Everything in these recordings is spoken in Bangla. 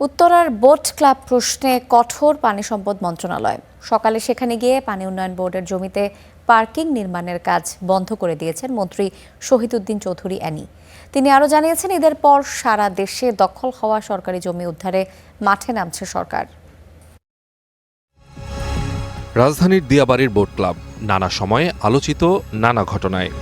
উত্তরার বোট ক্লাব প্রশ্নে কঠোর পানি সম্পদ মন্ত্রণালয় সকালে সেখানে গিয়ে পানি উন্নয়ন বোর্ডের জমিতে পার্কিং নির্মাণের কাজ বন্ধ করে দিয়েছেন মন্ত্রী শহীদউদ্দিন চৌধুরী অ্যানি। তিনি আরও জানিয়েছেন, ঈদের পর সারা দেশে দখল হওয়া সরকারি জমি উদ্ধারে মাঠে নামছে সরকার। রাজধানীর দিয়াবাড়ির বোট ক্লাব নানা সময়ে আলোচিত নানা ঘটনায়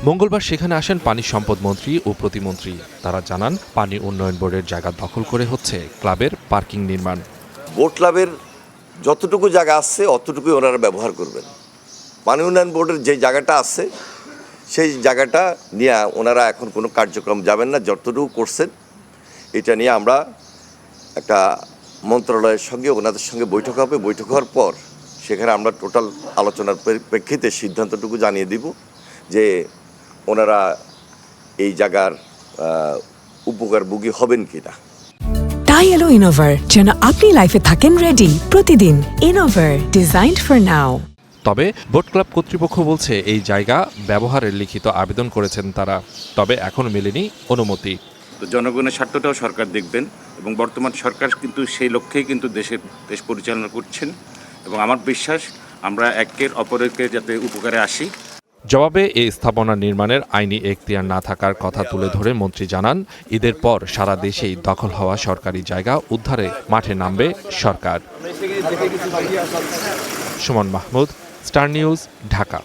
মঙ্গলবার সেখানে আসেন পানি সম্পদ মন্ত্রী ও প্রতিমন্ত্রী। তারা জানান, পানি উন্নয়ন বোর্ডের জায়গা দখল করে হচ্ছে ক্লাবের পার্কিং নির্মাণ। বোট ক্লাবের যতটুকু জায়গা আছে অতটুকুই ওনারা ব্যবহার করবেন। পানি উন্নয়ন বোর্ডের যে জায়গাটা আছে সেই জায়গাটা নিয়ে ওনারা এখন কোনো কার্যক্রম যাবেন না। যতটুকু করছেন এটা নিয়ে আমরা একটা মন্ত্রণালয়ের সঙ্গে ওনাদের সঙ্গে বৈঠক হবে। বৈঠক হওয়ার পর সেখানে আমরা টোটাল আলোচনার প্রেক্ষিতে সিদ্ধান্তটুকু জানিয়ে দিব যে ওনারা এই জায়গার উপকারভোগী হবেন কিনা। তাই এলো ইনোভার, যেন আপনি লাইফে থাকেন রেডি প্রতিদিন। Innova, designed for now. তবে বোট ক্লাব কর্তৃপক্ষ বলছে, এই জায়গা ব্যবহারের লিখিত আবেদন করেছেন তারা, তবে এখনো মেলেনি অনুমতি। তো জনগণের স্বার্থটাও সরকার দেখবেন এবং বর্তমান সরকার কিন্তু সেই লক্ষ্যেই কিন্তু দেশ পরিচালনা করছেন এবং আমার বিশ্বাস আমরা একের অপরকে যাতে উপকারে আসি। জবাবে এই স্থাপনা নির্মাণের আইনি এখতিয়ার না থাকার কথা তুলে ধরে মন্ত্রী জানান, ঈদের পর সারা দেশেই দখল হওয়া সরকারি জায়গা উদ্ধারে মাঠে নামবে সরকার। Suman Mahmud, Star News, Dhaka.